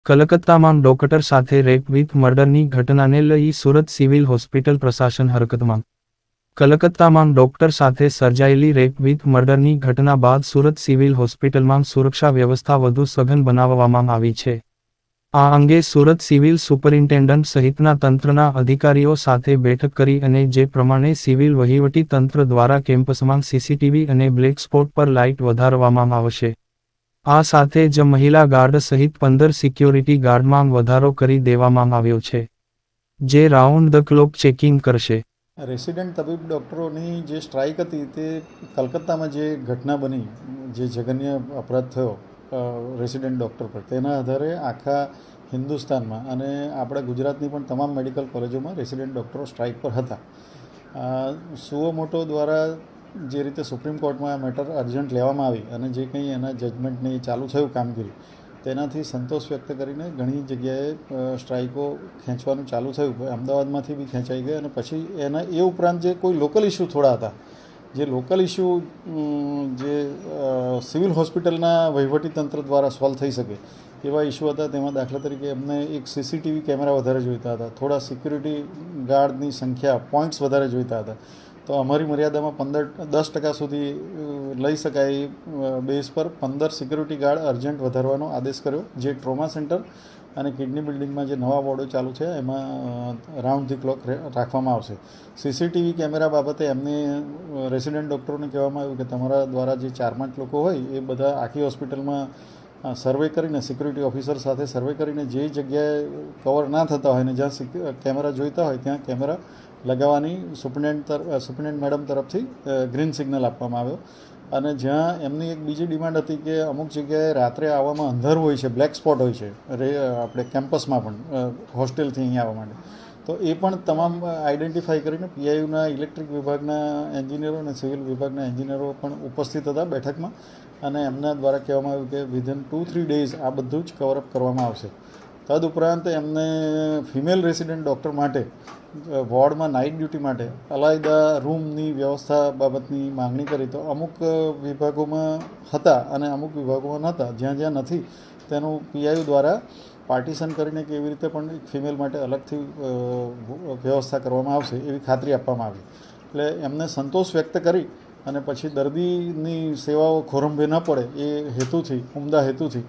કલકત્તામાં doctor સાથે rape with મર્ડરની ઘટનાને લઈ સુરત સિવિલ હોસ્પિટલ પ્રશાસન હરકતમાં. કલકત્તામાં ડોક્ટર સાથે સર્જાયેલી રેપ વિથ મર્ડરની ઘટના બાદ સુરત સિવિલ હોસ્પિટલમાં સુરક્ષા વ્યવસ્થા વધુ સઘન બનાવવામાં આવી છે. આ અંગે સુરત સિવિલ સુપરિન્ટેન્ડન્ટ સહિતના તંત્રના અધિકારીઓ સાથે બેઠક કરી અને જે પ્રમાણે સિવિલ વહીવટી તંત્ર દ્વારા કેમ્પસમાં સીસીટીવી અને બ્લેક સ્પોટ પર લાઇટ વધારવામાં આવશે. આ સાથે જ મહિલા ગાર્ડ સહિત 15 સિક્યોરિટી ગાર્ડમાં વધારો કરી દેવામાં આવ્યો છે, જે રાઉન્ડ ધ ક્લોક ચેકિંગ કરશે. રેસિડેન્ટ તબીબ ડૉક્ટરોની જે સ્ટ્રાઇક હતી તે કલકત્તામાં જે ઘટના બની, જે જઘન્ય અપરાધ થયો રેસિડેન્ટ ડૉક્ટર પર, તેના આધારે આખા હિન્દુસ્તાનમાં અને આપણા ગુજરાતની પણ તમામ મેડિકલ કોલેજોમાં રેસિડેન્ટ ડૉક્ટરો સ્ટ્રાઇક પર હતા. સુઓ મોટો દ્વારા જે રીતે સુપ્રીમ કોર્ટમાં આ મેટર અર્જન્ટ લેવામાં આવી અને જે કંઈ એના જજમેન્ટની ચાલુ થયું કામગીરી, તેનાથી સંતોષ વ્યક્ત કરીને ઘણી જગ્યાએ સ્ટ્રાઇકો ખેંચવાનું ચાલુ થયું. અમદાવાદમાંથી બી ખેંચાઈ ગઈ અને પછી એના એ ઉપરાંત જે કોઈ લોકલ ઇસ્યુ થોડા હતા, જે લોકલ ઇસ્યુ જે સિવિલ હોસ્પિટલના વહીવટીતંત્ર દ્વારા સોલ્વ થઈ શકે એવા ઇસ્યુ હતા. તેમાં દાખલા તરીકે એમને એક સીસીટીવી કેમેરા વધારે જોઈતા હતા, થોડા સિક્યુરિટી ગાર્ડની સંખ્યા પોઈન્ટ્સ વધારે જોઈતા હતા. તો અમારી મર્યાદામાં 10% સુધી લઈ શકાય બેઝ પર 15 સિક્યુરિટી ગાર્ડ અર્જન્ટ વધારવાનો આદેશ કર્યો, જે ટ્રોમા સેન્ટર અને કિડની બિલ્ડિંગમાં જે નવા વોર્ડો ચાલુ છે એમાં રાઉન્ડ ધી ક્લોક રાખવામાં આવશે. સીસીટીવી કેમેરા બાબતે એમને રેસિડેન્ટ ડૉક્ટરોને કહેવામાં આવ્યું કે તમારા દ્વારા જે 4-5 લોકો હોય એ બધા આખી હોસ્પિટલમાં સર્વે કરીને, સિક્યુરિટી ઓફિસર સાથે સર્વે કરીને જે જગ્યાએ કવર ના થતા હોય ને જ્યાં કેમેરા જોઈતા હોય ત્યાં કેમેરા લગાવવાની સુપ્રિન્ટેન્ડન્ટ મેડમ તરફથી ગ્રીન સિગ્નલ આપવામાં આવ્યો. અને જ્યાં એમની એક બીજી ડિમાન્ડ હતી કે અમુક જગ્યાએ રાત્રે આવવામાં અંધારું હોય છે, બ્લેક સ્પોટ હોય છે આપણે કેમ્પસમાં પણ હોસ્ટેલથી અહીંયા આવવા માટે, તો એ પણ તમામ આઈડેન્ટિફાઈ કરીને પીઆઈયુના ઇલેક્ટ્રિક વિભાગના એન્જિનિયરો અને સિવિલ વિભાગના એન્જિનિયરો પણ ઉપસ્થિત હતા બેઠકમાં. અને એમના દ્વારા કહેવામાં આવ્યું કે વિધિન 2-3 ડેઝ આ બધું જ કવરઅપ કરવામાં આવશે. તદુપરાંત એમને ફિમેલ રેસિડેન્ટ ડૉક્ટર માટે વોર્ડમાં નાઇટ ડ્યુટી માટે અલાયદા રૂમની વ્યવસ્થા બાબતની માંગણી કરી. તો અમુક વિભાગોમાં હતા અને અમુક વિભાગોમાં નહોતા. જ્યાં જ્યાં નથી તેનું પીઆઈયુ દ્વારા પાર્ટીશન કરીને કેવી રીતે પણ ફિમેલ માટે અલગથી વ્યવસ્થા કરવામાં આવશે એવી ખાતરી આપવામાં આવી. એટલે એમને સંતોષ વ્યક્ત કરી અને પછી દર્દીની સેવાઓ ખોરંભે ન પડે એ હેતુથી, ઉમદા હેતુથી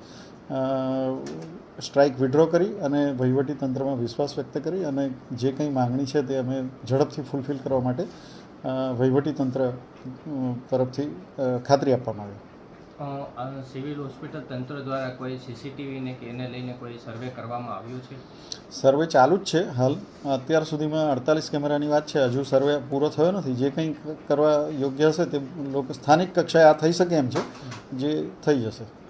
સ્ટ્રાઇક વિડ્રો કરી અને વહીવટીતંત્રમાં વિશ્વાસ વ્યક્ત કરી અને જે કંઈ માગણી છે તે અમે ઝડપથી ફૂલફિલ કરવા માટે વહીવટીતંત્ર તરફથી ખાતરી આપવામાં આવી. સિવિલ હોસ્પિટલ તંત્ર દ્વારા કોઈ સીસીટીવીને કે એને લઈને કોઈ સર્વે કરવામાં આવ્યું છે? સર્વે ચાલુ જ છે હાલ. અત્યાર સુધીમાં 48 કેમેરાની વાત છે, હજુ સર્વે પૂરો થયો નથી. જે કંઈ કરવા યોગ્ય હશે તે લોકો સ્થાનિક કક્ષાએ આ થઈ શકે એમ છે, જે થઈ જશે.